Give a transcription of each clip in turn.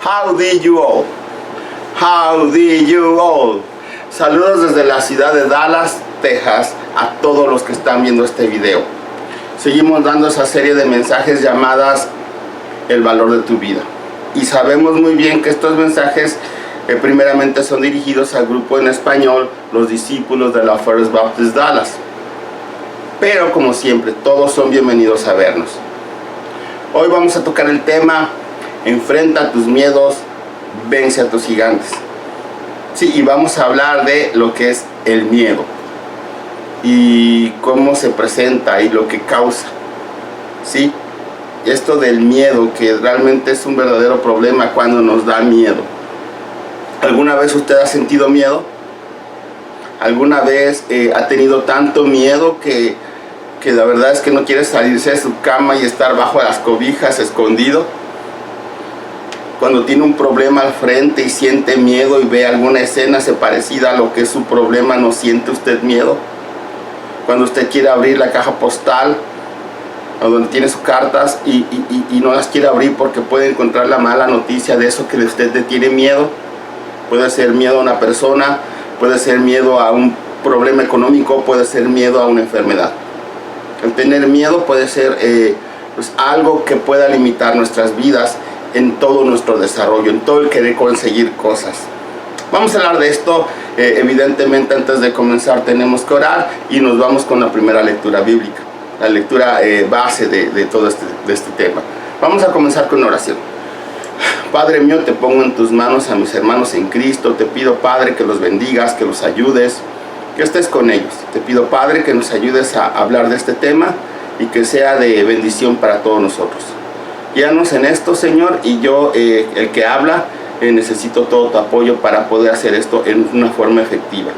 Howdy you all. Howdy you all. Saludos desde la ciudad de Dallas, Texas, a todos los que están viendo este video. Seguimos dando esa serie de mensajes llamadas El valor de tu vida. Y sabemos muy bien que estos mensajes primeramente son dirigidos al grupo en español, los discípulos de la First Baptist Dallas. Pero como siempre, todos son bienvenidos a vernos. Hoy vamos a tocar el tema: enfrenta tus miedos, vence a tus gigantes. Sí, y vamos a hablar de lo que es el miedo y cómo se presenta y lo que causa. Sí, esto del miedo, que realmente es un verdadero problema cuando nos da miedo. ¿Alguna vez usted ha sentido miedo? ¿Alguna vez ha tenido tanto miedo que la verdad es que no quiere salirse de su cama y estar bajo las cobijas escondido? Cuando tiene un problema al frente y siente miedo y ve alguna escena parecida a lo que es su problema, ¿no siente usted miedo? Cuando usted quiere abrir la caja postal o donde tiene sus cartas y no las quiere abrir porque puede encontrar la mala noticia de eso que usted le tiene miedo. Puede ser miedo a una persona, puede ser miedo a un problema económico, puede ser miedo a una enfermedad. El tener miedo puede ser pues algo que pueda limitar nuestras vidas en todo nuestro desarrollo, en todo el querer conseguir cosas. Vamos a hablar de esto. Evidentemente, antes de comenzar tenemos que orar y nos vamos con la primera lectura bíblica, la lectura base de todo este tema. Vamos a comenzar con oración. Padre mío, te pongo en tus manos a mis hermanos en Cristo. Te pido, Padre, que los bendigas, que los ayudes, que estés con ellos. Te pido, Padre, que nos ayudes a hablar de este tema y que sea de bendición para todos nosotros. Guíanos en esto, Señor, y yo, el que habla, necesito todo tu apoyo para poder hacer esto en una forma efectiva.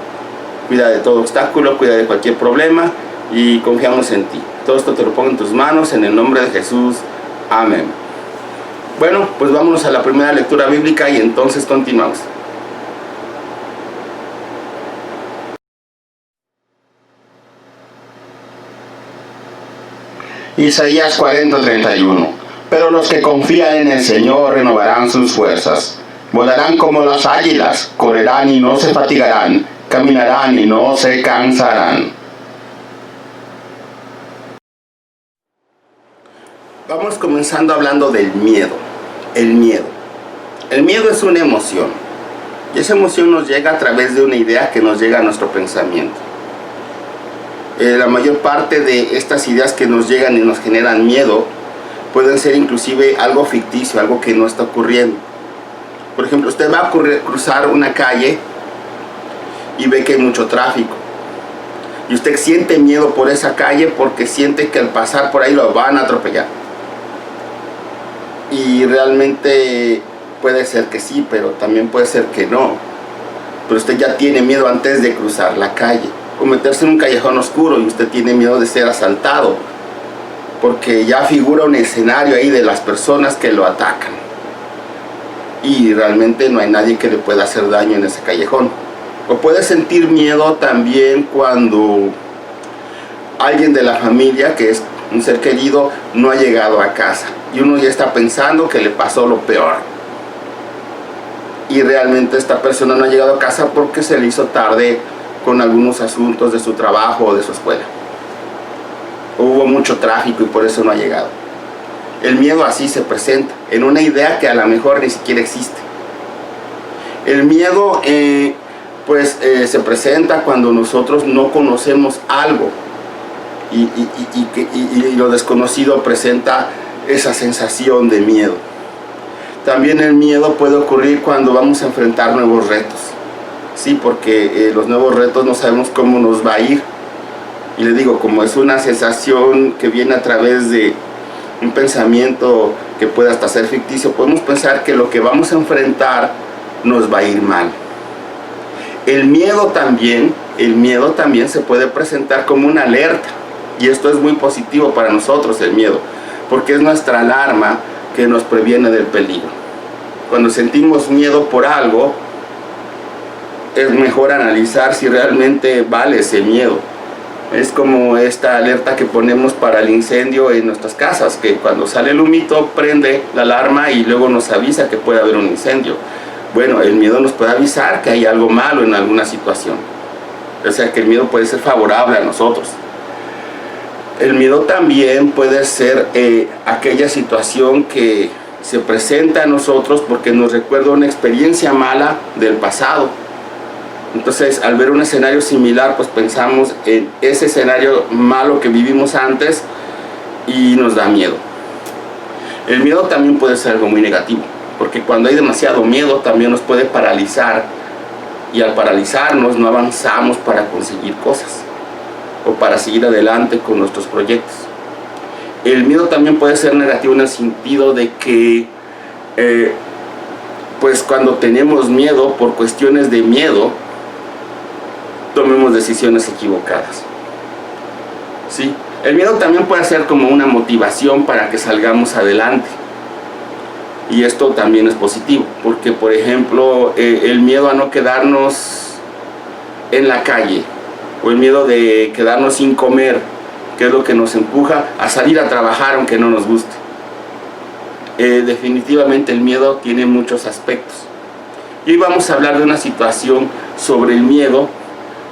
Cuida de todo obstáculo, cuida de cualquier problema y confiamos en ti. Todo esto te lo pongo en tus manos, en el nombre de Jesús. Amén. Bueno, pues vámonos a la primera lectura bíblica y entonces continuamos. Isaías 40:31. Pero los que confían en el Señor renovarán sus fuerzas. Volarán como las águilas, correrán y no se fatigarán, caminarán y no se cansarán. Vamos comenzando hablando del miedo. El miedo. El miedo es una emoción. Y esa emoción nos llega a través de una idea que nos llega a nuestro pensamiento. La mayor parte de estas ideas que nos llegan y nos generan miedo pueden ser inclusive algo ficticio, algo que no está ocurriendo. Por ejemplo, usted va a cruzar una calle y ve que hay mucho tráfico. Y usted siente miedo por esa calle porque siente que al pasar por ahí lo van a atropellar. Y realmente puede ser que sí, pero también puede ser que no. Pero usted ya tiene miedo antes de cruzar la calle. O meterse en un callejón oscuro y usted tiene miedo de ser asaltado, porque ya figura un escenario ahí de las personas que lo atacan. Y realmente no hay nadie que le pueda hacer daño en ese callejón. O puede sentir miedo también cuando alguien de la familia, que es un ser querido, no ha llegado a casa. Y uno ya está pensando que le pasó lo peor. Y realmente esta persona no ha llegado a casa porque se le hizo tarde con algunos asuntos de su trabajo o de su escuela. Hubo mucho tráfico y por eso no ha llegado. El miedo así se presenta, en una idea que a lo mejor ni siquiera existe. El miedo se presenta cuando nosotros no conocemos algo y lo desconocido presenta esa sensación de miedo. También el miedo puede ocurrir cuando vamos a enfrentar nuevos retos. Sí, porque los nuevos retos no sabemos cómo nos va a ir. Y le digo, como es una sensación que viene a través de un pensamiento que puede hasta ser ficticio, podemos pensar que lo que vamos a enfrentar nos va a ir mal. El miedo también se puede presentar como una alerta. Y esto es muy positivo para nosotros, el miedo, porque es nuestra alarma que nos previene del peligro. Cuando sentimos miedo por algo, es mejor analizar si realmente vale ese miedo. Es como esta alerta que ponemos para el incendio en nuestras casas, que cuando sale el humito prende la alarma y luego nos avisa que puede haber un incendio. Bueno, el miedo nos puede avisar que hay algo malo en alguna situación. O sea que el miedo puede ser favorable a nosotros. El miedo también puede ser aquella situación que se presenta a nosotros porque nos recuerda una experiencia mala del pasado. Entonces, al ver un escenario similar, pues pensamos en ese escenario malo que vivimos antes y nos da miedo. El miedo también puede ser algo muy negativo, porque cuando hay demasiado miedo también nos puede paralizar, y al paralizarnos no avanzamos para conseguir cosas o para seguir adelante con nuestros proyectos. El miedo también puede ser negativo en el sentido de que pues cuando tenemos miedo, por cuestiones de miedo, tomemos decisiones equivocadas. ¿Sí? El miedo también puede ser como una motivación para que salgamos adelante. Y esto también es positivo, porque por ejemplo, el miedo a no quedarnos en la calle, o el miedo de quedarnos sin comer, que es lo que nos empuja a salir a trabajar aunque no nos guste. Definitivamente el miedo tiene muchos aspectos. Y hoy vamos a hablar de una situación sobre el miedo,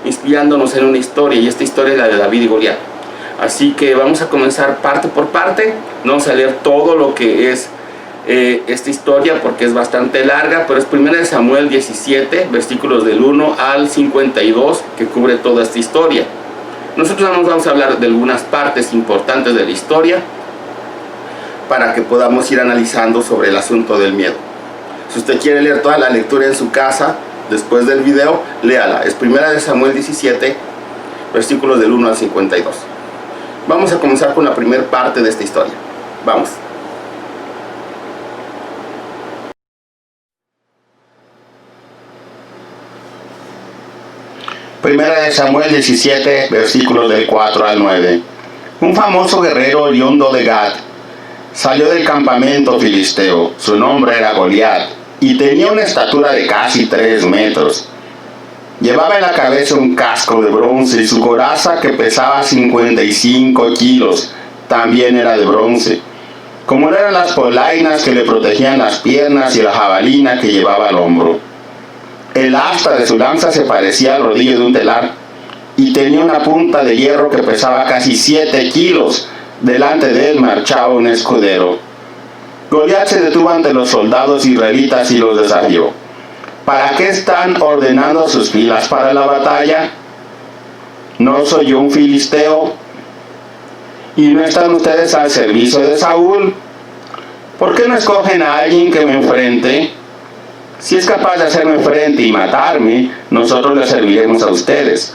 inspirándonos en una historia, y esta historia es la de David y Goliat. Así que vamos a comenzar parte por parte. No vamos a leer todo lo que es esta historia porque es bastante larga, pero es 1 Samuel 17, versículos del 1 al 52, que cubre toda esta historia. Nosotros vamos a hablar de algunas partes importantes de la historia para que podamos ir analizando sobre el asunto del miedo. Si usted quiere leer toda la lectura en su casa, después del video, léala. Es 1 Samuel 17, versículos del 1 al 52. Vamos a comenzar con la primera parte de esta historia. Vamos. Primera de Samuel 17, versículos del 4 al 9. Un famoso guerrero oriundo de Gat salió del campamento filisteo. Su nombre era Goliat y tenía una estatura de casi 3 metros. Llevaba en la cabeza un casco de bronce y su coraza, que pesaba 55 kilos, también era de bronce, como eran las polainas que le protegían las piernas y la jabalina que llevaba al hombro. El asta de su lanza se parecía al rodillo de un telar y tenía una punta de hierro que pesaba casi 7 kilos. Delante de él marchaba un escudero. Goliat se detuvo ante los soldados israelitas y los desafió. ¿Para qué están ordenando sus filas para la batalla? ¿No soy yo un filisteo? ¿Y no están ustedes al servicio de Saúl? ¿Por qué no escogen a alguien que me enfrente? Si es capaz de hacerme frente y matarme, nosotros le serviremos a ustedes.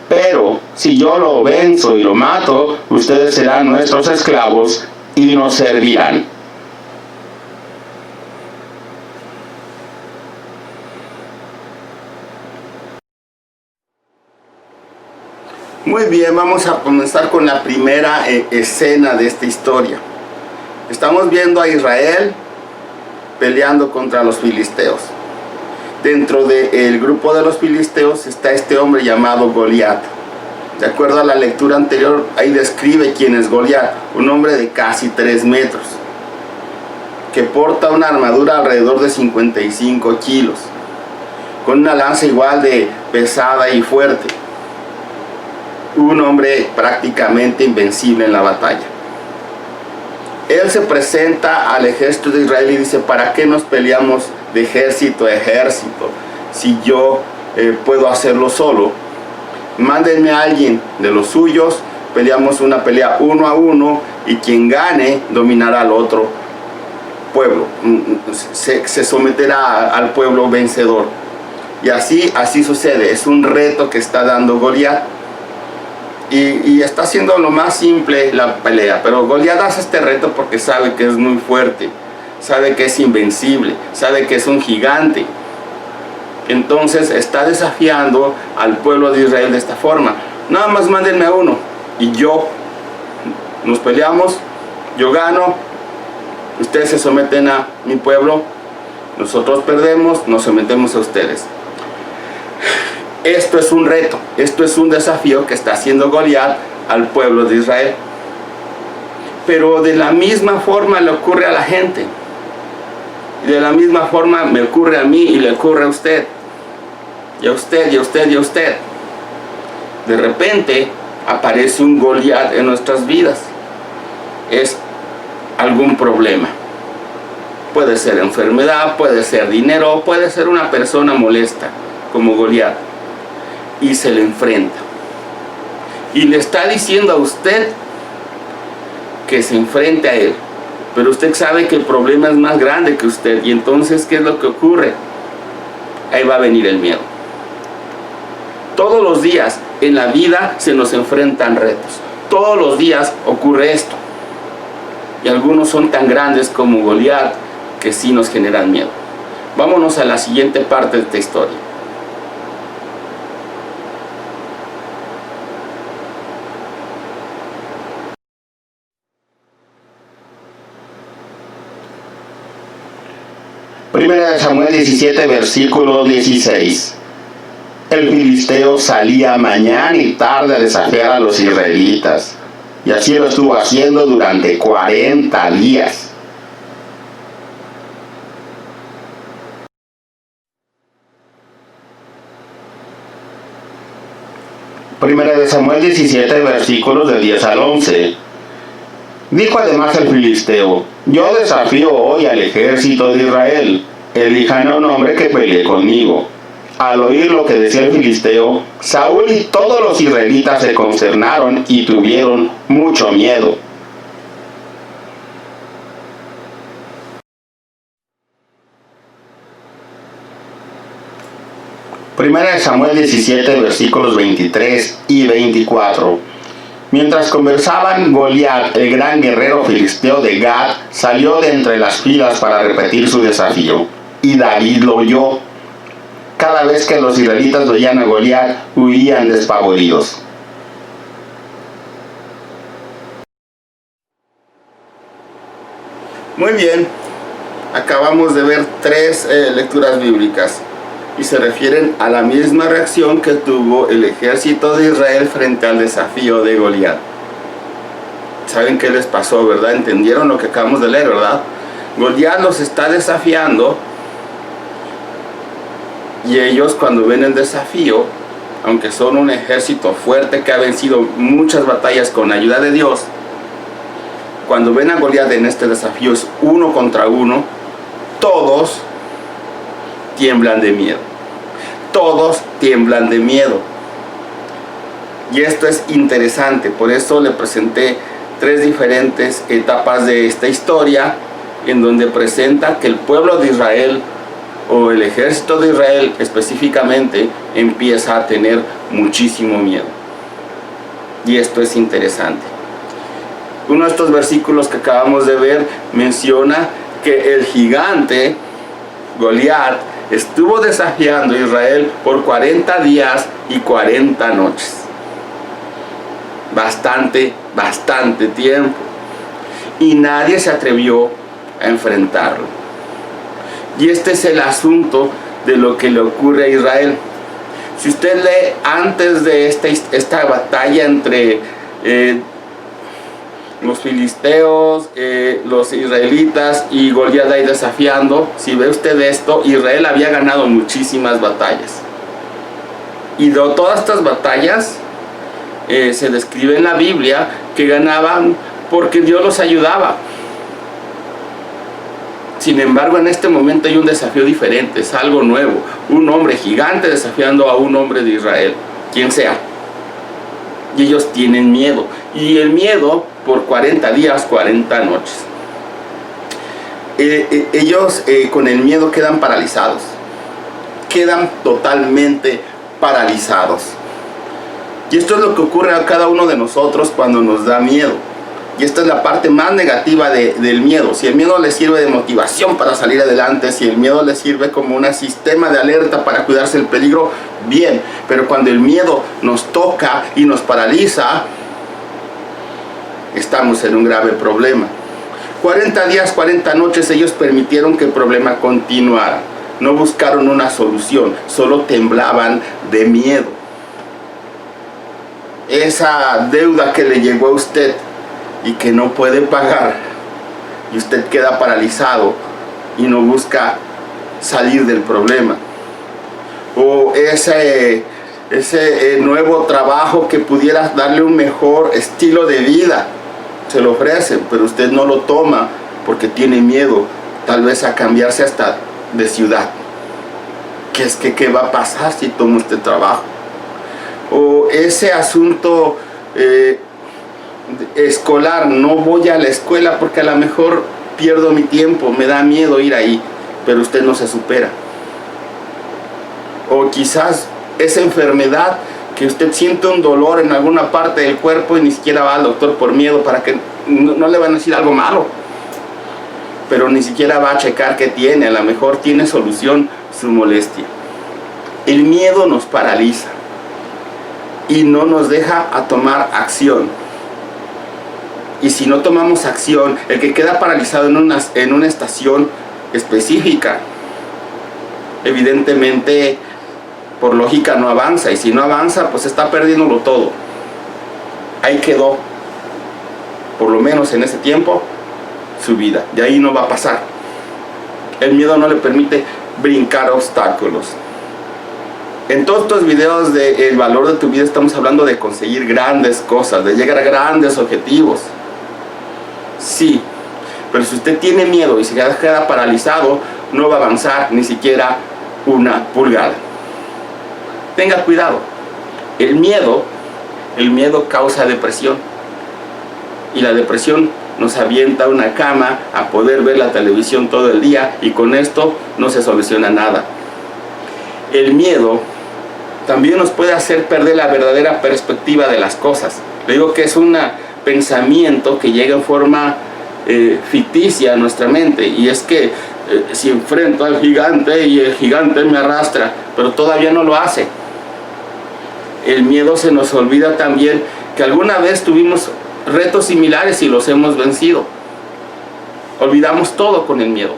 Pero si yo lo venzo y lo mato, ustedes serán nuestros esclavos y nos servirán. Muy bien, vamos a comenzar con la primera escena de esta historia. Estamos viendo a Israel peleando contra los filisteos. Dentro del grupo de los filisteos está este hombre llamado Goliat. De acuerdo a la lectura anterior, ahí describe quién es Goliat, un hombre de casi 3 metros, que porta una armadura alrededor de 55 kilos, con una lanza igual de pesada y fuerte. Un hombre prácticamente invencible en la batalla. Él se presenta al ejército de Israel y dice: ¿para qué nos peleamos de ejército a ejército si yo puedo hacerlo solo? Mándenme a alguien de los suyos, peleamos una pelea 1 a 1 y quien gane dominará al otro pueblo, se someterá al pueblo vencedor. Y así sucede. Es un reto que está dando Goliat. Y está haciendo lo más simple la pelea, pero Goliat hace este reto porque sabe que es muy fuerte, sabe que es invencible, sabe que es un gigante. Entonces está desafiando al pueblo de Israel de esta forma: nada más mándenme a uno y nos peleamos, yo gano, ustedes se someten a mi pueblo, nosotros perdemos, nos sometemos a ustedes. Esto es un reto, esto es un desafío que está haciendo Goliat al pueblo de Israel. Pero de la misma forma le ocurre a la gente. De la misma forma me ocurre a mí y le ocurre a usted. Y a usted, y a usted, y a usted. De repente aparece un Goliat en nuestras vidas. Es algún problema. Puede ser enfermedad, puede ser dinero, puede ser una persona molesta, como Goliat. Y se le enfrenta. Y le está diciendo a usted que se enfrente a él. Pero usted sabe que el problema es más grande que usted. Y entonces, ¿qué es lo que ocurre? Ahí va a venir el miedo. Todos los días en la vida se nos enfrentan retos. Todos los días ocurre esto. Y algunos son tan grandes como Goliat que sí nos generan miedo. Vámonos a la siguiente parte de esta historia. Primera de Samuel 17, versículo 16. El filisteo salía mañana y tarde a desafiar a los israelitas, y así lo estuvo haciendo durante 40 días. Primera de Samuel 17, versículos del 10 al 11. Dijo además el filisteo: yo desafío hoy al ejército de Israel, elijan a un hombre que pelee conmigo. Al oír lo que decía el filisteo, Saúl y todos los israelitas se consternaron y tuvieron mucho miedo. Primera de Samuel 17, versículos 23 y 24. Mientras conversaban, Goliat, el gran guerrero filisteo de Gat, salió de entre las filas para repetir su desafío. Y David lo oyó. Cada vez que los israelitas oían a Goliat, huían despavoridos. Muy bien, acabamos de ver 3 lecturas bíblicas. Y se refieren a la misma reacción que tuvo el ejército de Israel frente al desafío de Goliat. ¿Saben qué les pasó, verdad? ¿Entendieron lo que acabamos de leer, verdad? Goliat los está desafiando, y ellos, cuando ven el desafío, aunque son un ejército fuerte que ha vencido muchas batallas con ayuda de Dios, cuando ven a Goliat en este desafío, es 1 contra 1, todos tiemblan de miedo. Todos tiemblan de miedo. Y esto es interesante, por eso le presenté 3 diferentes etapas de esta historia, en donde presenta que el pueblo de Israel, o el ejército de Israel específicamente, empieza a tener muchísimo miedo. Y esto es interesante. Uno de estos versículos que acabamos de ver menciona que el gigante Goliat estuvo desafiando a Israel por 40 días y 40 noches. Bastante tiempo. Y nadie se atrevió a enfrentarlo. Y este es el asunto de lo que le ocurre a Israel. Si usted lee antes de esta batalla entre los filisteos, los israelitas y Goliat ahí desafiando, si ve usted esto, Israel había ganado muchísimas batallas. Y de todas estas batallas se describe en la Biblia que ganaban porque Dios los ayudaba. Sin embargo, en este momento hay un desafío diferente, es algo nuevo. Un hombre gigante desafiando a un hombre de Israel, quien sea. Y ellos tienen miedo. Y el miedo por 40 días, 40 noches. Ellos con el miedo quedan paralizados. Quedan totalmente paralizados. Y esto es lo que ocurre a cada uno de nosotros cuando nos da miedo. Y esta es la parte más negativa del miedo. Si el miedo le sirve de motivación para salir adelante, si el miedo le sirve como un sistema de alerta para cuidarse del peligro, bien. Pero cuando el miedo nos toca y nos paraliza, estamos en un grave problema. 40 días, 40 noches ellos permitieron que el problema continuara. No buscaron una solución, solo temblaban de miedo. Esa deuda que le llegó a usted y que no puede pagar, y usted queda paralizado y no busca salir del problema. O ese nuevo trabajo que pudiera darle un mejor estilo de vida, se lo ofrecen, pero usted no lo toma porque tiene miedo, tal vez a cambiarse hasta de ciudad. ¿Qué va a pasar si tomo este trabajo? O ese asunto escolar, no voy a la escuela porque a lo mejor pierdo mi tiempo, me da miedo ir ahí, pero usted no se supera. O quizás esa enfermedad que usted siente un dolor en alguna parte del cuerpo y ni siquiera va al doctor por miedo, para que no le van a decir algo malo, pero ni siquiera va a checar qué tiene, a lo mejor tiene solución su molestia. El miedo nos paraliza y no nos deja a tomar acción. Y si no tomamos acción, el que queda paralizado en una estación específica, evidentemente, por lógica, no avanza. Y si no avanza, pues está perdiéndolo todo. Ahí quedó, por lo menos en ese tiempo, su vida. De ahí no va a pasar. El miedo no le permite brincar obstáculos. En todos estos videos de El valor de tu vida estamos hablando de conseguir grandes cosas, de llegar a grandes objetivos. Sí, pero si usted tiene miedo y se queda paralizado, no va a avanzar ni siquiera una pulgada. Tenga cuidado. El miedo causa depresión. Y la depresión nos avienta a una cama a poder ver la televisión todo el día, y con esto no se soluciona nada. El miedo también nos puede hacer perder la verdadera perspectiva de las cosas. Le digo que es un pensamiento que llega en forma ficticia a nuestra mente, y es que si enfrento al gigante y el gigante me arrastra, pero todavía no lo hace. El miedo se nos olvida también que alguna vez tuvimos retos similares y los hemos vencido. Olvidamos todo con el miedo.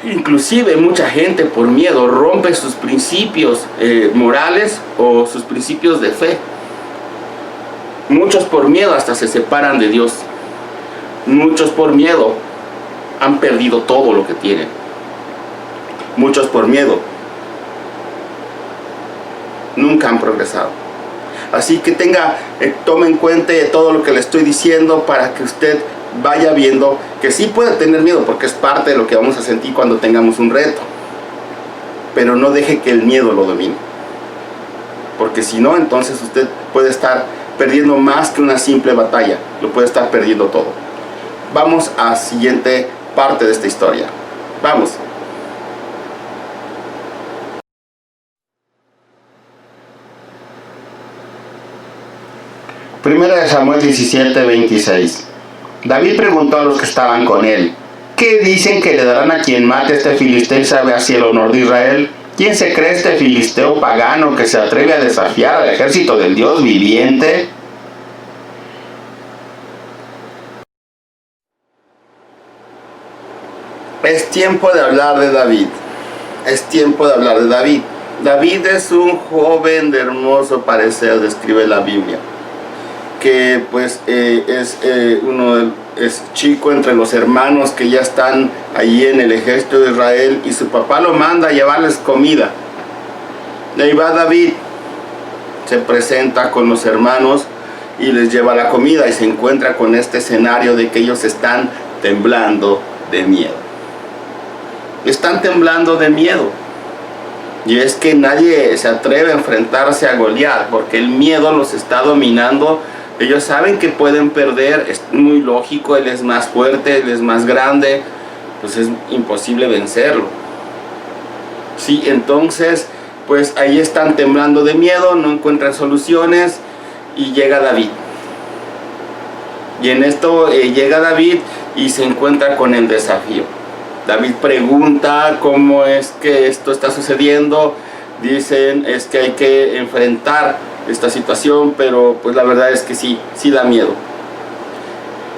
Inclusive mucha gente por miedo rompe sus principios morales o sus principios de fe. Muchos por miedo hasta se separan de Dios. Muchos por miedo han perdido todo lo que tienen. Muchos por miedo nunca han progresado. Así que tome en cuenta todo lo que le estoy diciendo para que usted vaya viendo que sí puede tener miedo, porque es parte de lo que vamos a sentir cuando tengamos un reto. Pero no deje que el miedo lo domine, porque si no, entonces usted puede estar perdiendo más que una simple batalla, lo puede estar perdiendo todo. Vamos a la siguiente parte de esta historia. Vamos. Primera de Samuel 17:26. David preguntó a los que estaban con él: ¿qué dicen que le darán a quien mate a este filisteo y sabe así el honor de Israel? ¿Quién se cree este filisteo pagano que se atreve a desafiar al ejército del Dios viviente? Es tiempo de hablar de David. Es tiempo de hablar de David. David es un joven de hermoso parecer, describe la Biblia, que pues es chico entre los hermanos que ya están allí en el ejército de Israel, y su papá lo manda a llevarles comida. Y ahí va David, se presenta con los hermanos y les lleva la comida, y se encuentra con este escenario de que ellos están temblando de miedo. Están temblando de miedo. Y es que nadie se atreve a enfrentarse a Goliat, porque el miedo los está dominando. Ellos saben que pueden perder, es muy lógico, él es más fuerte, él es más grande, pues es imposible vencerlo. Sí, entonces, pues ahí están temblando de miedo, no encuentran soluciones, y llega David. Y en esto llega David y se encuentra con el desafío. David pregunta cómo es que esto está sucediendo. Dicen es que hay que enfrentar esta situación, pero pues la verdad es que sí da miedo.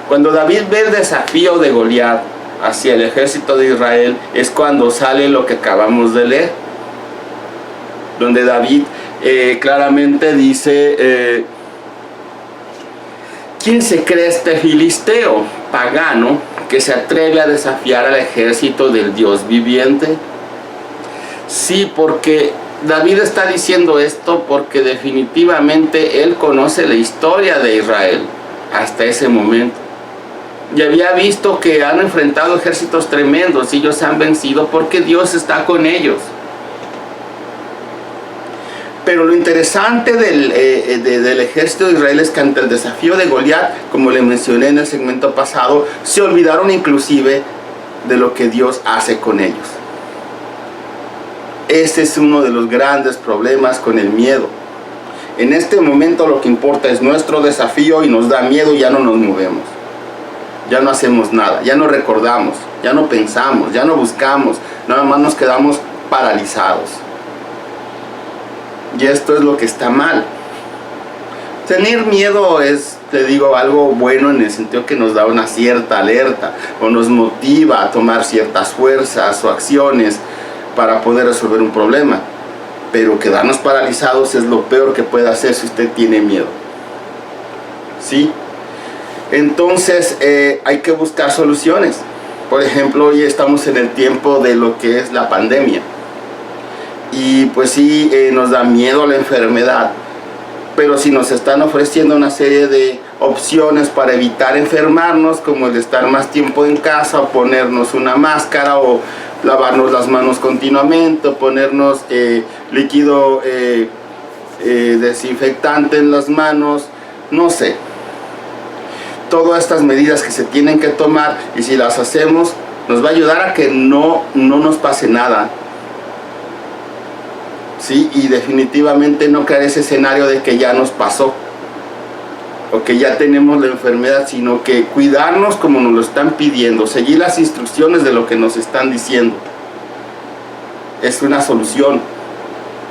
Cuando David ve el desafío de Goliat hacia el ejército de Israel, es cuando sale lo que acabamos de leer, donde David claramente dice, ¿quién se cree este filisteo pagano que se atreve a desafiar al ejército del Dios viviente? Sí, porque David está diciendo esto porque definitivamente él conoce la historia de Israel hasta ese momento. Y había visto que han enfrentado ejércitos tremendos y ellos han vencido porque Dios está con ellos. Pero lo interesante del ejército de Israel es que ante el desafío de Goliat, como le mencioné en el segmento pasado, se olvidaron inclusive de lo que Dios hace con ellos. Ese es uno de los grandes problemas con el miedo. En este momento lo que importa es nuestro desafío y nos da miedo y ya no nos movemos. Ya no hacemos nada, ya no recordamos, ya no pensamos, ya no buscamos, nada más nos quedamos paralizados. Y esto es lo que está mal. Tener miedo es, te digo, algo bueno en el sentido que nos da una cierta alerta o nos motiva a tomar ciertas fuerzas o acciones para poder resolver un problema. Pero quedarnos paralizados es lo peor que puede hacer si usted tiene miedo. ¿Sí? Entonces hay que buscar soluciones. Por ejemplo, hoy estamos en el tiempo de lo que es la pandemia. Y pues sí, nos da miedo la enfermedad. Pero si nos están ofreciendo una serie de opciones para evitar enfermarnos, como el de estar más tiempo en casa, o ponernos una máscara, o lavarnos las manos continuamente, o ponernos líquido desinfectante en las manos, no sé. Todas estas medidas que se tienen que tomar, y si las hacemos, nos va a ayudar a que no nos pase nada. ¿Sí? Y definitivamente no crear ese escenario de que ya nos pasó o que ya tenemos la enfermedad, sino que cuidarnos como nos lo están pidiendo, seguir las instrucciones de lo que nos están diciendo. Es una solución.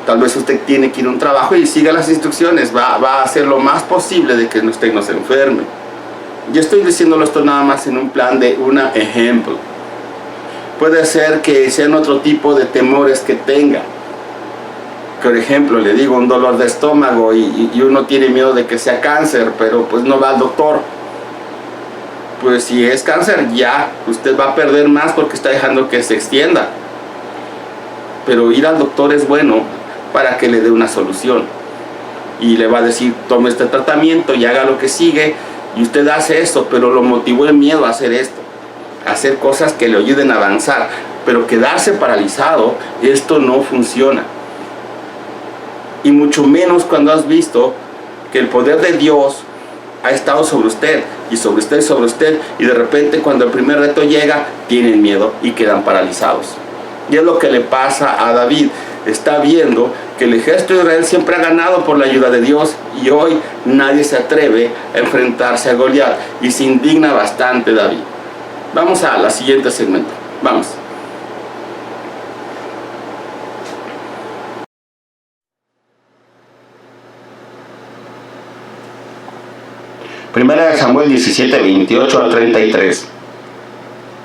Tal vez usted tiene que ir a un trabajo y siga las instrucciones, va a hacer lo más posible de que usted no se enferme. Yo estoy diciéndolo esto nada más en un plan de un ejemplo. Puede ser que sean otro tipo de temores que tenga. Por ejemplo, le digo, un dolor de estómago y uno tiene miedo de que sea cáncer, pero pues no va al doctor. Pues si es cáncer, ya usted va a perder más porque está dejando que se extienda. Pero ir al doctor es bueno para que le dé una solución. Y le va a decir, tome este tratamiento y haga lo que sigue. Y usted hace esto, pero lo motivó el miedo a hacer esto. A hacer cosas que le ayuden a avanzar. Pero quedarse paralizado, esto no funciona. Y mucho menos cuando has visto que el poder de Dios ha estado sobre usted, y sobre usted, y sobre usted, y de repente cuando el primer reto llega, tienen miedo y quedan paralizados. Y es lo que le pasa a David. Está viendo que el ejército de Israel siempre ha ganado por la ayuda de Dios, y hoy nadie se atreve a enfrentarse a Goliat, y se indigna bastante David. Vamos a la siguiente segmento. Vamos. Primera de Samuel 17, 28 al 33.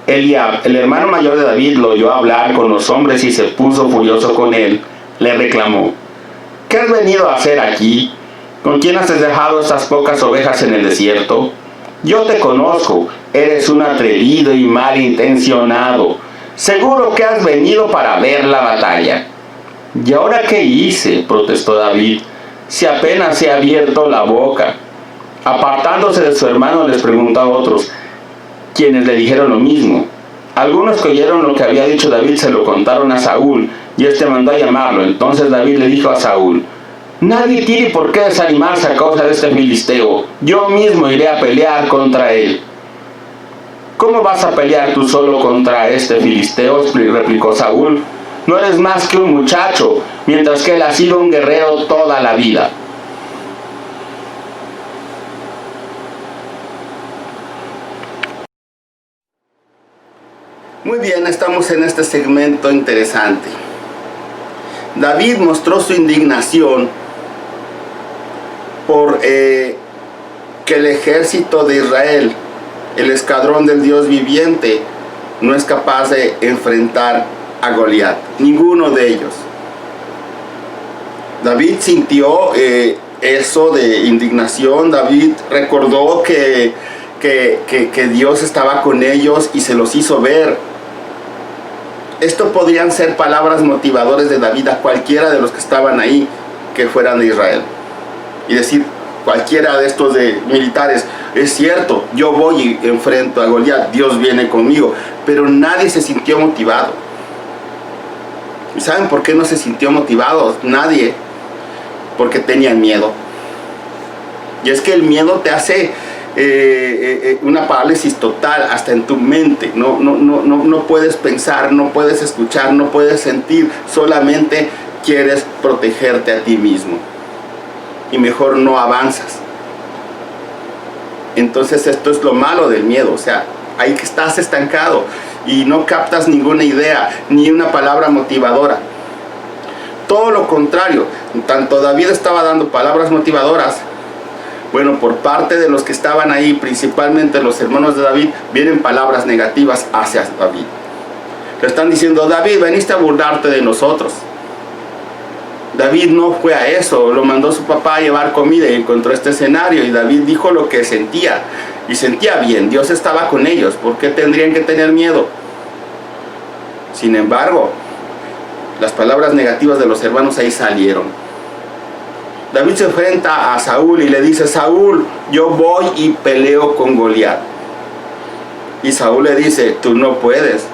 Eliab, el hermano mayor de David, lo oyó hablar con los hombres y se puso furioso con él. Le reclamó: ¿qué has venido a hacer aquí? ¿Con quién has dejado estas pocas ovejas en el desierto? Yo te conozco, eres un atrevido y malintencionado. Seguro que has venido para ver la batalla. ¿Y ahora qué hice?, protestó David, si apenas he abierto la boca. Apartándose de su hermano, les preguntó a otros, quienes le dijeron lo mismo. Algunos que oyeron lo que había dicho David se lo contaron a Saúl, y éste mandó a llamarlo. Entonces David le dijo a Saúl: nadie tiene por qué desanimarse a causa de este filisteo. Yo mismo iré a pelear contra él. ¿Cómo vas a pelear tú solo contra este filisteo?, replicó Saúl. No eres más que un muchacho, mientras que él ha sido un guerrero toda la vida. Muy bien, estamos en este segmento interesante. David mostró su indignación por que el ejército de Israel, el escuadrón del Dios viviente, no es capaz de enfrentar a Goliat. Ninguno de ellos. David sintió eso de indignación. David recordó que Dios estaba con ellos y se los hizo ver. Esto podrían ser palabras motivadoras de David a cualquiera de los que estaban ahí, que fueran de Israel. Y decir, cualquiera de estos militares, es cierto, yo voy y enfrento a Goliat, Dios viene conmigo. Pero nadie se sintió motivado. ¿Y saben por qué no se sintió motivado? Nadie. Porque tenían miedo. Y es que el miedo te hace una parálisis total hasta en tu mente. No puedes pensar, no puedes escuchar, no puedes sentir, solamente quieres protegerte a ti mismo y mejor no avanzas. Entonces esto es lo malo del miedo, o sea, ahí que estás estancado y no captas ninguna idea ni una palabra motivadora. Todo lo contrario, tanto David estaba dando palabras motivadoras. Bueno, por parte de los que estaban ahí, principalmente los hermanos de David, vienen palabras negativas hacia David. Le están diciendo, David, veniste a burlarte de nosotros. David no fue a eso, lo mandó su papá a llevar comida y encontró este escenario. Y David dijo lo que sentía, y sentía bien, Dios estaba con ellos, ¿por qué tendrían que tener miedo? Sin embargo, las palabras negativas de los hermanos ahí salieron. David se enfrenta a Saúl y le dice, Saúl, yo voy y peleo con Goliat. Y Saúl le dice, tú no puedes.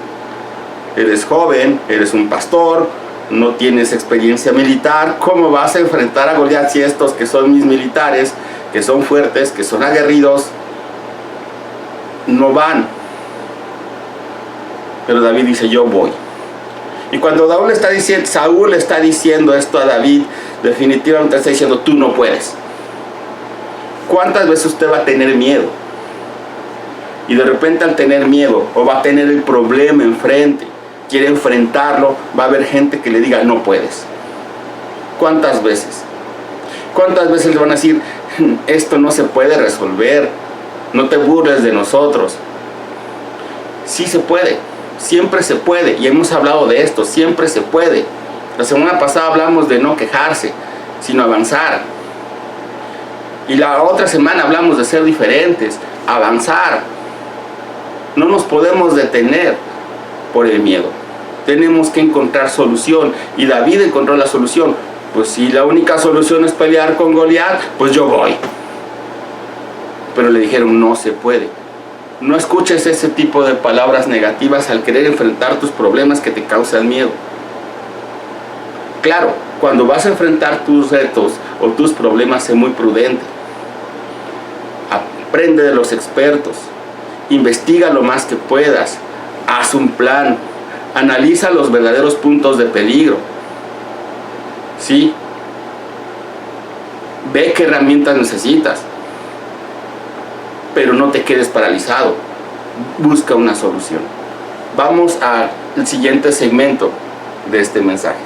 Eres joven, eres un pastor, no tienes experiencia militar. ¿Cómo vas a enfrentar a Goliat si estos que son mis militares, que son fuertes, que son aguerridos, no van? Pero David dice, yo voy. Y cuando Saúl está diciendo esto a David, definitivamente está diciendo, tú no puedes. ¿Cuántas veces usted va a tener miedo? Y de repente al tener miedo, o va a tener el problema enfrente, quiere enfrentarlo, va a haber gente que le diga, no puedes. ¿Cuántas veces? ¿Cuántas veces le van a decir, esto no se puede resolver, no te burles de nosotros? Sí se puede. Siempre se puede, y hemos hablado de esto, siempre se puede. La semana pasada hablamos de no quejarse, sino avanzar. Y la otra semana hablamos de ser diferentes, avanzar. No nos podemos detener por el miedo. Tenemos que encontrar solución, y David encontró la solución. Pues si la única solución es pelear con Goliat, pues yo voy. Pero le dijeron, no se puede. No escuches ese tipo de palabras negativas al querer enfrentar tus problemas que te causan miedo. Claro, cuando vas a enfrentar tus retos o tus problemas, sé muy prudente. Aprende de los expertos. Investiga lo más que puedas. Haz un plan. Analiza los verdaderos puntos de peligro. ¿Sí? Ve qué herramientas necesitas. Pero no te quedes paralizado. Busca una solución. Vamos al siguiente segmento de este mensaje.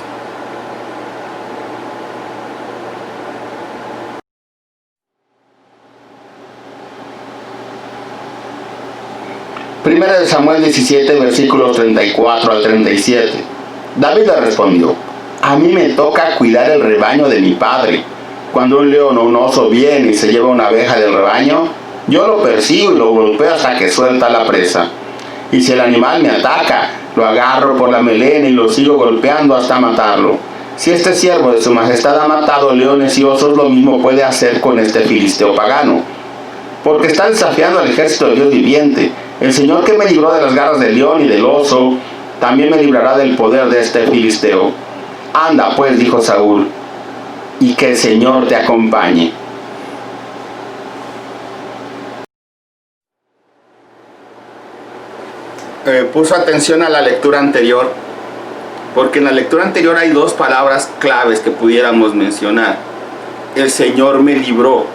Primera de Samuel 17, versículos 34 al 37. David le respondió, a mí me toca cuidar el rebaño de mi padre. Cuando un león o un oso viene y se lleva una oveja del rebaño, yo lo persigo y lo golpeo hasta que suelta la presa. Y si el animal me ataca, lo agarro por la melena y lo sigo golpeando hasta matarlo. Si este siervo de su majestad ha matado leones y osos, lo mismo puede hacer con este filisteo pagano. Porque está desafiando al ejército del Dios viviente. El Señor que me libró de las garras del león y del oso, también me librará del poder de este filisteo. Anda pues, dijo Saúl, y que el Señor te acompañe. Puso atención a la lectura anterior, porque en la lectura anterior hay dos palabras claves que pudiéramos mencionar. El Señor me libró.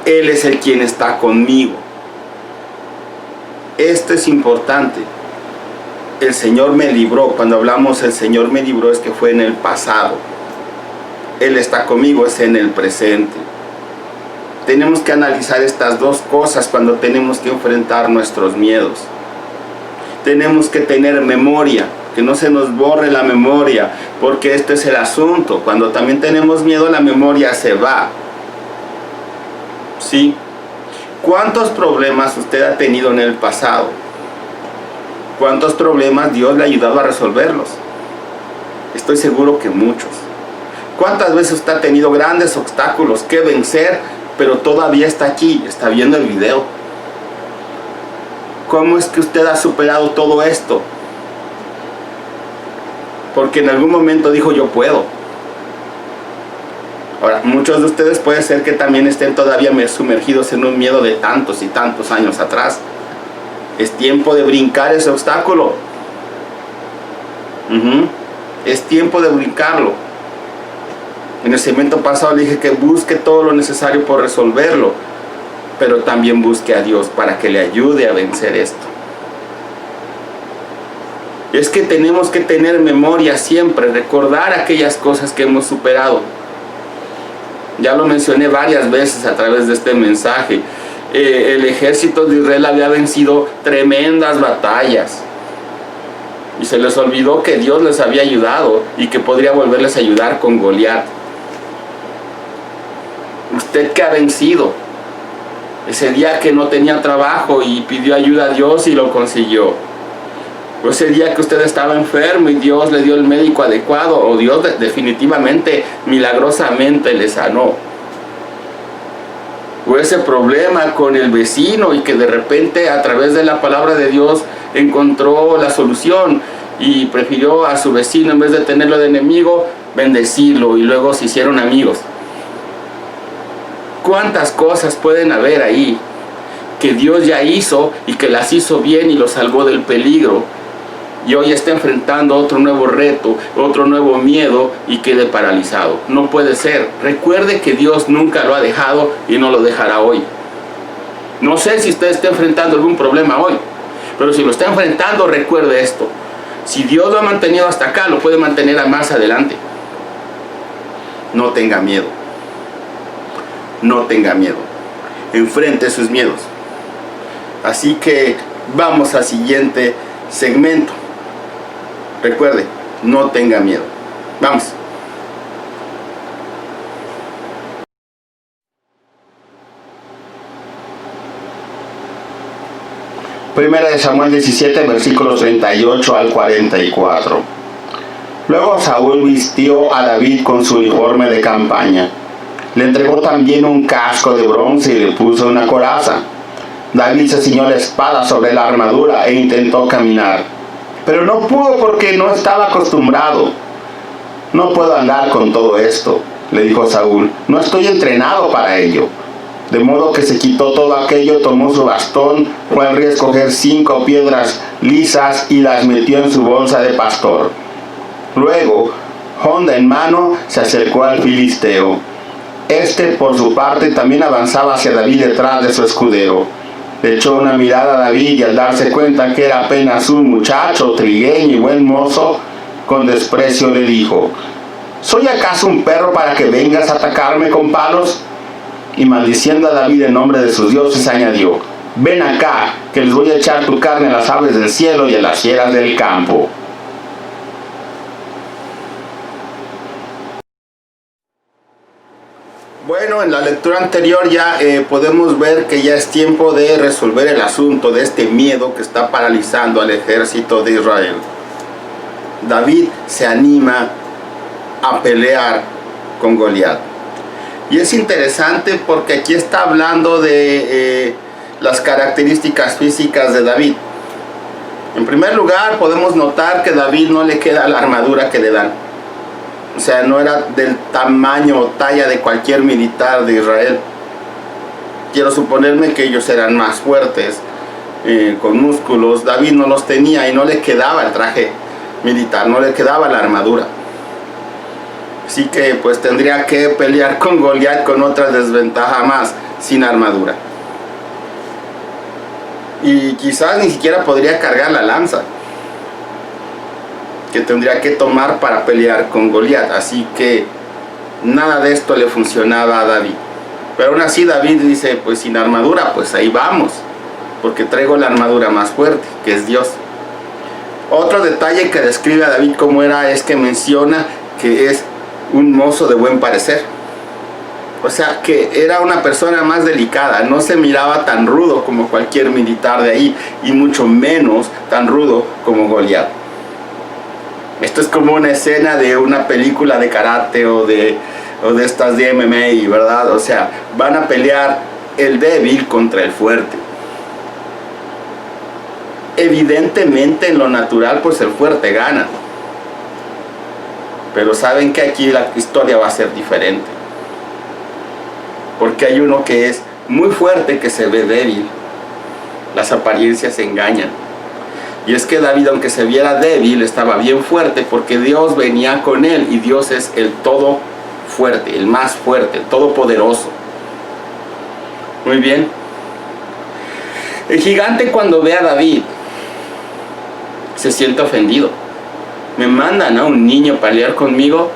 Él es el quien está conmigo. Esto es importante. El Señor me libró. Cuando hablamos el Señor me libró, es que fue en el pasado. Él está conmigo, es en el presente. Tenemos que analizar estas dos cosas cuando tenemos que enfrentar nuestros miedos. Tenemos que tener memoria, que no se nos borre la memoria, porque este es el asunto. Cuando también tenemos miedo, la memoria se va. ¿Sí? ¿Cuántos problemas usted ha tenido en el pasado? ¿Cuántos problemas Dios le ha ayudado a resolverlos? Estoy seguro que muchos. ¿Cuántas veces usted ha tenido grandes obstáculos que vencer, pero todavía está aquí, está viendo el video? ¿Cómo es que usted ha superado todo esto? Porque en algún momento dijo, yo puedo. Ahora, muchos de ustedes puede ser que también estén todavía sumergidos en un miedo de tantos y tantos años atrás. Es tiempo de brincar ese obstáculo. Es tiempo de brincarlo. En el segmento pasado le dije que busque todo lo necesario por resolverlo, pero también busque a Dios para que le ayude a vencer esto. Es que tenemos que tener memoria siempre, recordar aquellas cosas que hemos superado. Ya lo mencioné varias veces a través de este mensaje. El ejército de Israel había vencido tremendas batallas. Y se les olvidó que Dios les había ayudado y que podría volverles a ayudar con Goliat. ¿Usted qué ha vencido? Ese día que no tenía trabajo y pidió ayuda a Dios y lo consiguió. O ese día que usted estaba enfermo y Dios le dio el médico adecuado, o Dios definitivamente, milagrosamente le sanó. O ese problema con el vecino y que de repente a través de la palabra de Dios encontró la solución y prefirió a su vecino, en vez de tenerlo de enemigo, bendecirlo, y luego se hicieron amigos. ¿Cuántas cosas pueden haber ahí que Dios ya hizo y que las hizo bien y lo salvó del peligro? Y hoy está enfrentando otro nuevo reto, otro nuevo miedo y quede paralizado. No puede ser. Recuerde que Dios nunca lo ha dejado y no lo dejará hoy. No sé si usted está enfrentando algún problema hoy, pero si lo está enfrentando, recuerde esto. Si Dios lo ha mantenido hasta acá, lo puede mantener a más adelante. No tenga miedo. No tenga miedo. Enfrente sus miedos. Así que vamos al siguiente segmento. Recuerde, no tenga miedo. Vamos. Primera de Samuel 17, versículos 38 al 44. Luego Saúl vistió a David con su uniforme de campaña. Le entregó también un casco de bronce y le puso una coraza. David se ciñó la espada sobre la armadura e intentó caminar, pero no pudo porque no estaba acostumbrado. No puedo andar con todo esto, le dijo Saúl, no estoy entrenado para ello. De modo que se quitó todo aquello, tomó su bastón, fue al río a escoger 5 piedras lisas y las metió en su bolsa de pastor. Luego, honda en mano, se acercó al filisteo. Este, por su parte, también avanzaba hacia David detrás de su escudero. Le echó una mirada a David y al darse cuenta que era apenas un muchacho trigueño y buen mozo, con desprecio le dijo: ¿Soy acaso un perro para que vengas a atacarme con palos? Y maldiciendo a David en nombre de sus dioses añadió: Ven acá, que les voy a echar tu carne a las aves del cielo y a las fieras del campo. Bueno, en la lectura anterior ya podemos ver que ya es tiempo de resolver el asunto de este miedo que está paralizando al ejército de Israel. David se anima a pelear con Goliat. Y es interesante porque aquí está hablando de las características físicas de David. En primer lugar, podemos notar que a David no le queda la armadura que le dan. O sea, no era del tamaño o talla de cualquier militar de Israel. Quiero suponerme que ellos eran más fuertes, con músculos. David no los tenía y no le quedaba el traje militar, no le quedaba la armadura. Así que pues tendría que pelear con Goliat con otra desventaja más, sin armadura. y quizás ni siquiera podría cargar la lanza que tendría que tomar para pelear con Goliat. Así que nada de esto le funcionaba a David. Pero aún así David dice, pues sin armadura, pues ahí vamos, porque traigo la armadura más fuerte, que es Dios. Otro detalle que describe a David cómo era es que menciona que es un mozo de buen parecer. O sea, que era una persona más delicada, no se miraba tan rudo como cualquier militar de ahí, y mucho menos tan rudo como Goliat. Esto es como una escena de una película de karate o de estas de MMA, ¿verdad? O sea, van a pelear el débil contra el fuerte. Evidentemente en lo natural pues el fuerte gana. Pero saben que aquí la historia va a ser diferente. Porque hay uno que es muy fuerte que se ve débil. Las apariencias engañan. Y es que David, aunque se viera débil, estaba bien fuerte porque Dios venía con él. Y Dios es el todo fuerte, el más fuerte, el todopoderoso. Muy bien. El gigante, cuando ve a David, se siente ofendido. ¿Me mandan a un niño a pelear conmigo?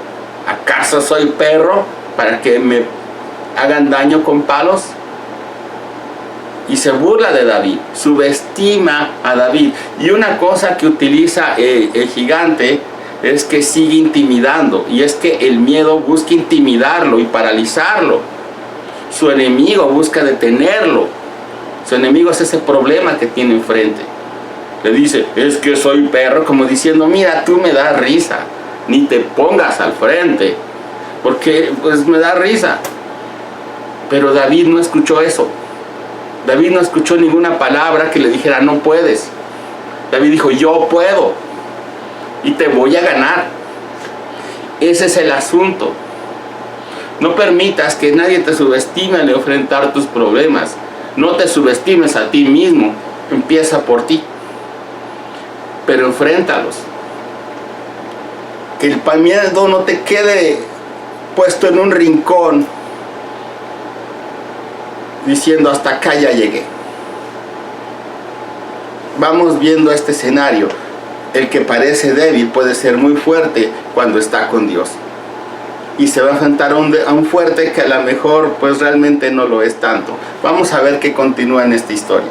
¿Acaso soy perro para que me hagan daño con palos? Y se burla de David, subestima a David. Y una cosa que utiliza el gigante es que sigue intimidando. Y es que el miedo busca intimidarlo y paralizarlo. Su enemigo busca detenerlo. Su enemigo es ese problema que tiene enfrente. Le dice, es que soy perro, como diciendo, mira, tú me das risa, ni te pongas al frente, porque pues me da risa. Pero David no escuchó eso. David no escuchó ninguna palabra que le dijera, no puedes. David dijo, yo puedo, y te voy a ganar. Ese es el asunto. No permitas que nadie te subestime al enfrentar tus problemas. No te subestimes a ti mismo. Empieza por ti. Pero enfréntalos. Que el miedo no te quede puesto en un rincón diciendo hasta acá ya llegué. Vamos viendo este escenario. El que parece débil puede ser muy fuerte cuando está con Dios. Y se va a enfrentar a un fuerte que a lo mejor pues realmente no lo es tanto. Vamos a ver qué continúa en esta historia.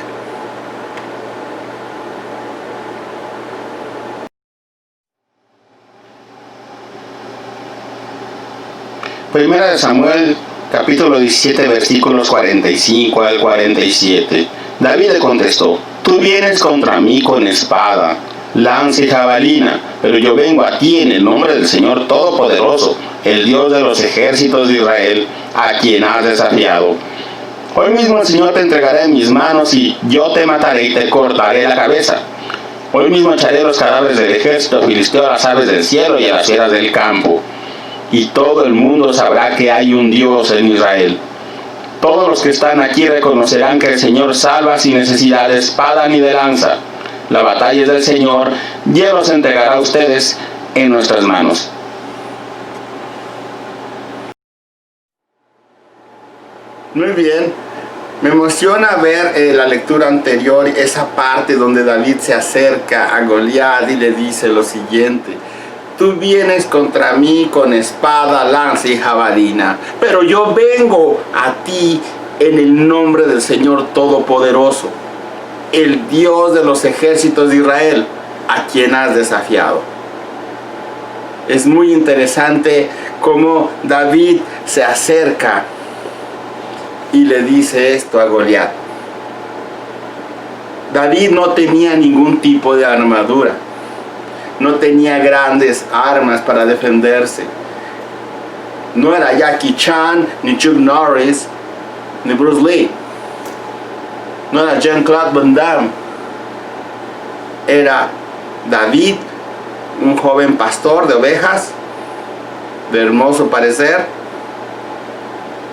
Primera de Samuel, capítulo 17, versículos 45 al 47. David le contestó, tú vienes contra mí con espada, lanza y jabalina, pero yo vengo a ti en el nombre del Señor Todopoderoso, el Dios de los ejércitos de Israel, a quien has desafiado. Hoy mismo el Señor te entregará en mis manos y yo te mataré y te cortaré la cabeza. Hoy mismo echaré los cadáveres del ejército filisteo a las aves del cielo y a las fieras del campo. Y todo el mundo sabrá que hay un Dios en Israel. Todos los que están aquí reconocerán que el Señor salva sin necesidad de espada ni de lanza. La batalla es del Señor, y Él los entregará a ustedes en nuestras manos. Muy bien. Me emociona ver la lectura anterior, esa parte donde David se acerca a Goliat y le dice lo siguiente. Tú vienes contra mí con espada, lanza y jabalina, pero yo vengo a ti en el nombre del Señor Todopoderoso, el Dios de los ejércitos de Israel, a quien has desafiado. Es muy interesante cómo David se acerca y le dice esto a Goliat. David no tenía ningún tipo de armadura. No tenía grandes armas para defenderse. No era Jackie Chan, ni Chuck Norris, ni Bruce Lee. No era Jean-Claude Van Damme. Era David, un joven pastor de ovejas, de hermoso parecer,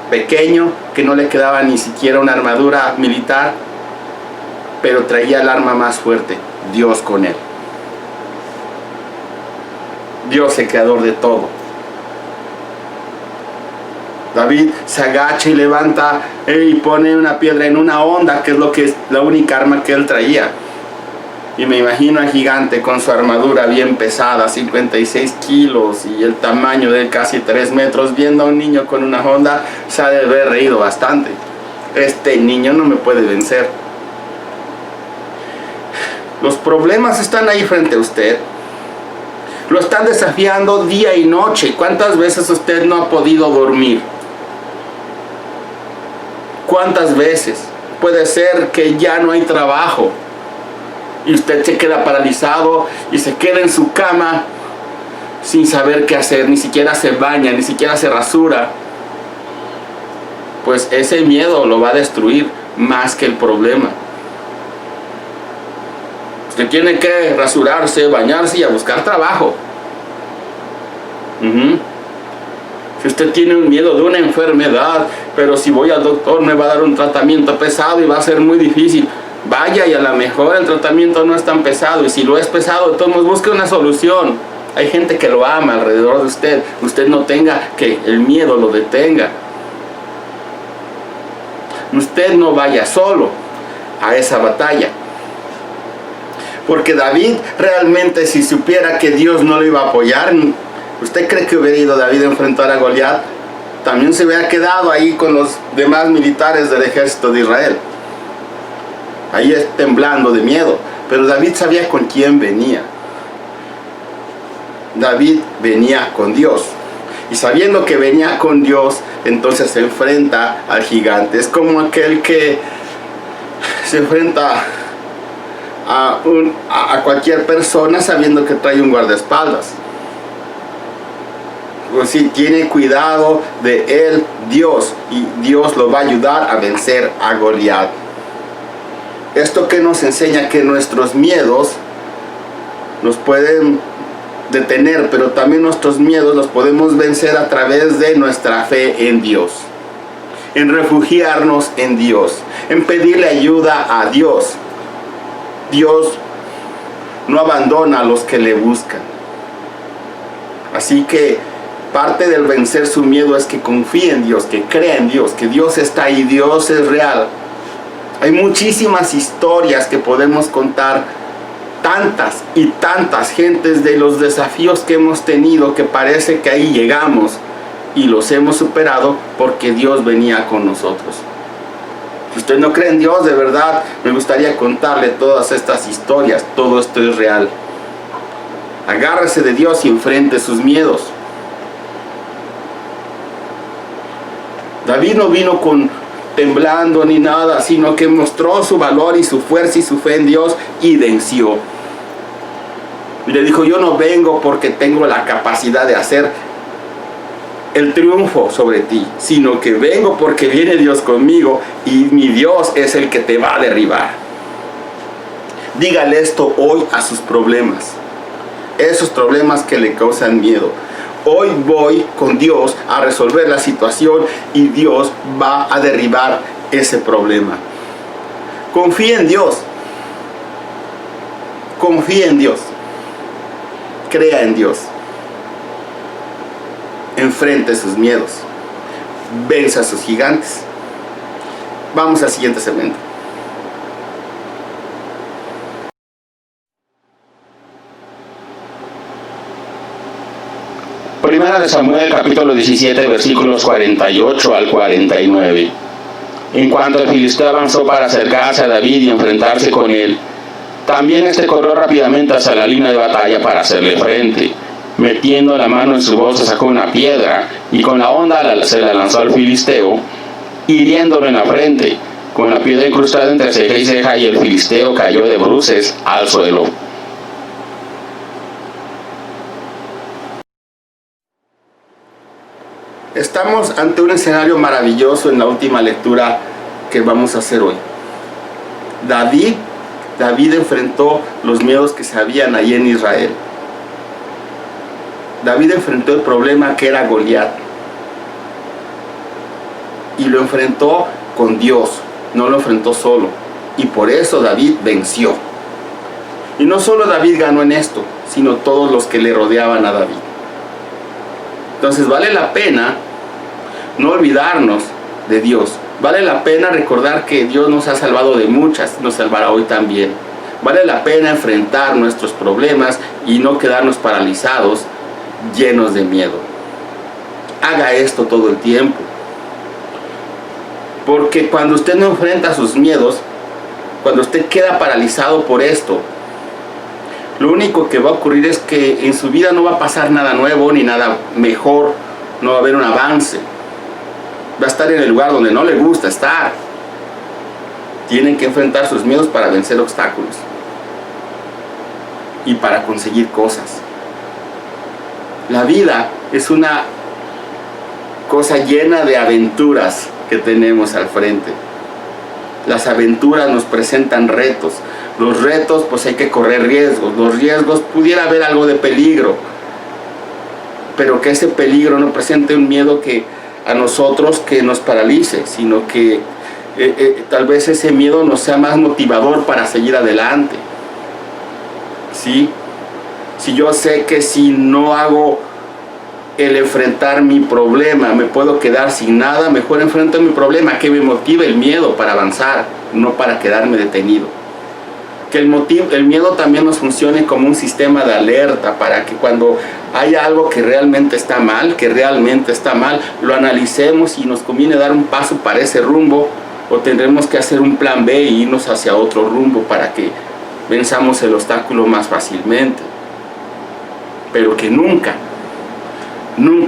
pequeño, que no le quedaba ni siquiera una armadura militar, pero traía el arma más fuerte, Dios con él. Dios, el creador de todo. David se agacha y levanta y pone una piedra en una honda, que es la única arma que él traía. Y me imagino al gigante con su armadura bien pesada, 56 kilos, y el tamaño de casi 3 metros, viendo a un niño con una honda, se ha de haber reído bastante. Este niño no me puede vencer. Los problemas están ahí frente a usted. Lo están desafiando día y noche. ¿Cuántas veces usted no ha podido dormir? ¿Cuántas veces? Puede ser que ya no hay trabajo y usted se queda paralizado y se queda en su cama sin saber qué hacer, ni siquiera se baña, ni siquiera se rasura. Pues ese miedo lo va a destruir más que el problema. Usted tiene que rasurarse, bañarse y a buscar trabajo. Si usted tiene un miedo de una enfermedad, pero si voy al doctor me va a dar un tratamiento pesado y va a ser muy difícil, vaya, y a lo mejor el tratamiento no es tan pesado, y si lo es pesado, entonces busque una solución. Hay gente que lo ama alrededor de usted. Usted no tenga que el miedo lo detenga. Usted no vaya solo a esa batalla. Porque David realmente, si supiera que Dios no lo iba a apoyar, ¿usted cree que hubiera ido David a enfrentar a Goliat? También se hubiera quedado ahí con los demás militares del ejército de Israel. Ahí temblando de miedo. Pero David sabía con quién venía. David venía con Dios. Y sabiendo que venía con Dios, entonces se enfrenta al gigante. Es como aquel que se enfrenta a cualquier persona sabiendo que trae un guardaespaldas. Pues sí, tiene cuidado de él Dios, y Dios lo va a ayudar a vencer a Goliat. Esto que nos enseña que nuestros miedos nos pueden detener, pero también nuestros miedos los podemos vencer a través de nuestra fe en Dios, en refugiarnos en Dios, en pedirle ayuda a Dios. Dios no abandona a los que le buscan. Así que parte del vencer su miedo es que confíe en Dios, que crea en Dios, que Dios está ahí, Dios es real. Hay muchísimas historias que podemos contar, tantas y tantas gentes de los desafíos que hemos tenido, que parece que ahí llegamos y los hemos superado porque Dios venía con nosotros. Si usted no cree en Dios, de verdad, me gustaría contarle todas estas historias. Todo esto es real. Agárrese de Dios y enfrente sus miedos. David no vino temblando ni nada, sino que mostró su valor y su fuerza y su fe en Dios y venció. Y le dijo: yo no vengo porque tengo la capacidad de hacer el triunfo sobre ti, sino que vengo porque viene Dios conmigo y mi Dios es el que te va a derribar. Dígale esto hoy a sus problemas, esos problemas que le causan miedo. Hoy voy con Dios a resolver la situación y Dios va a derribar ese problema. Confía en Dios. Confía en Dios. Crea en Dios. Enfrente sus miedos. Venza a sus gigantes. Vamos al siguiente segmento. Primera de Samuel, capítulo 17, versículos 48 al 49. En cuanto el filisteo avanzó para acercarse a David y enfrentarse con él, también este corrió rápidamente hacia la línea de batalla para hacerle frente. Metiendo la mano en su bolsa sacó una piedra y con la honda se la lanzó al filisteo, hiriéndolo en la frente, con la piedra incrustada entre ceja y ceja, y el filisteo cayó de bruces al suelo. Estamos ante un escenario maravilloso en la última lectura que vamos a hacer hoy. David enfrentó los miedos que se habían ahí en Israel. David enfrentó el problema que era Goliat. Y lo enfrentó con Dios, no lo enfrentó solo. Y por eso David venció. Y no solo David ganó en esto, sino todos los que le rodeaban a David. Entonces vale la pena no olvidarnos de Dios. Vale la pena recordar que Dios nos ha salvado de muchas, nos salvará hoy también. Vale la pena enfrentar nuestros problemas y no quedarnos paralizados, llenos de miedo. Haga esto todo el tiempo. Porque cuando usted no enfrenta sus miedos, cuando usted queda paralizado por esto, lo único que va a ocurrir es que en su vida no va a pasar nada nuevo ni nada mejor, no va a haber un avance. Va a estar en el lugar donde no le gusta estar. Tienen que enfrentar sus miedos para vencer obstáculos y para conseguir cosas. La vida es una cosa llena de aventuras que tenemos al frente. Las aventuras nos presentan retos. Los retos, pues hay que correr riesgos. Los riesgos, pudiera haber algo de peligro, pero que ese peligro no presente un miedo que a nosotros que nos paralice, sino que tal vez ese miedo nos sea más motivador para seguir adelante. ¿Sí? Si yo sé que si no hago el enfrentar mi problema, me puedo quedar sin nada, mejor enfrento mi problema, que me motive el miedo para avanzar, no para quedarme detenido. Que el miedo también nos funcione como un sistema de alerta para que cuando haya algo que realmente está mal, lo analicemos y nos conviene dar un paso para ese rumbo, o tendremos que hacer un plan B e irnos hacia otro rumbo para que venzamos el obstáculo más fácilmente. Pero que nunca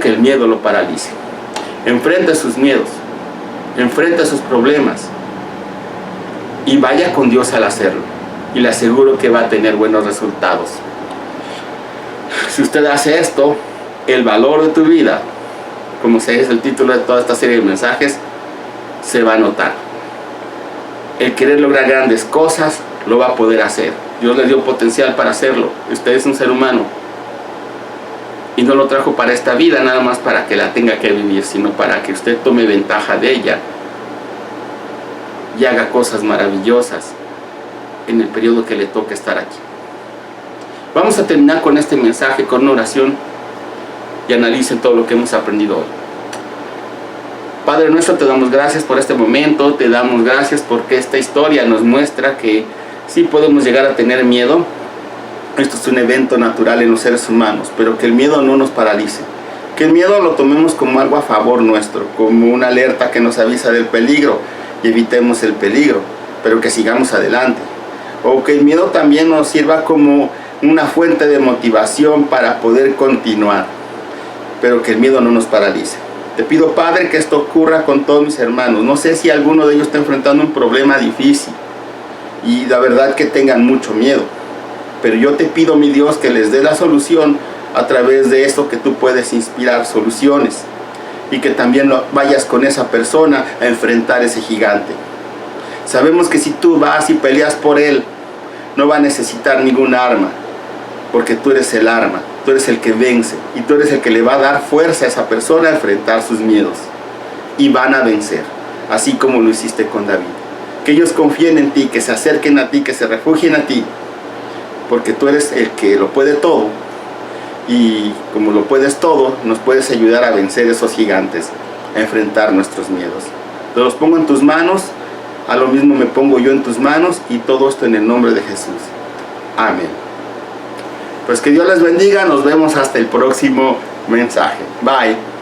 el miedo lo paralice. Enfrenta sus miedos, enfrenta sus problemas y vaya con Dios al hacerlo, y le aseguro que va a tener buenos resultados. Si usted hace esto, el valor de tu vida, como es el título de toda esta serie de mensajes, se va a notar. El querer lograr grandes cosas lo va a poder hacer. Dios le dio potencial para hacerlo. Usted es un ser humano y no lo trajo para esta vida nada más para que la tenga que vivir, sino para que usted tome ventaja de ella y haga cosas maravillosas en el periodo que le toque estar aquí. Vamos a terminar con este mensaje, con una oración, y analicen todo lo que hemos aprendido hoy. Padre nuestro, te damos gracias por este momento, te damos gracias porque esta historia nos muestra que sí podemos llegar a tener miedo. Esto es un evento natural en los seres humanos, pero que el miedo no nos paralice. Que el miedo lo tomemos como algo a favor nuestro, como una alerta que nos avisa del peligro y evitemos el peligro, pero que sigamos adelante. O que el miedo también nos sirva como una fuente de motivación para poder continuar, pero que el miedo no nos paralice. Te pido, Padre, que esto ocurra con todos mis hermanos. No sé si alguno de ellos está enfrentando un problema difícil y la verdad que tengan mucho miedo, pero yo te pido, mi Dios, que les dé la solución a través de esto que tú puedes inspirar soluciones, y que también vayas con esa persona a enfrentar ese gigante. Sabemos que si tú vas y peleas por él, no va a necesitar ningún arma, porque tú eres el arma, tú eres el que vence, y tú eres el que le va a dar fuerza a esa persona a enfrentar sus miedos, y van a vencer, así como lo hiciste con David. Que ellos confíen en ti, que se acerquen a ti, que se refugien a ti, porque tú eres el que lo puede todo, y como lo puedes todo, nos puedes ayudar a vencer esos gigantes, a enfrentar nuestros miedos. Te los pongo en tus manos, a lo mismo me pongo yo en tus manos, y todo esto en el nombre de Jesús. Amén. Pues que Dios les bendiga, nos vemos hasta el próximo mensaje. Bye.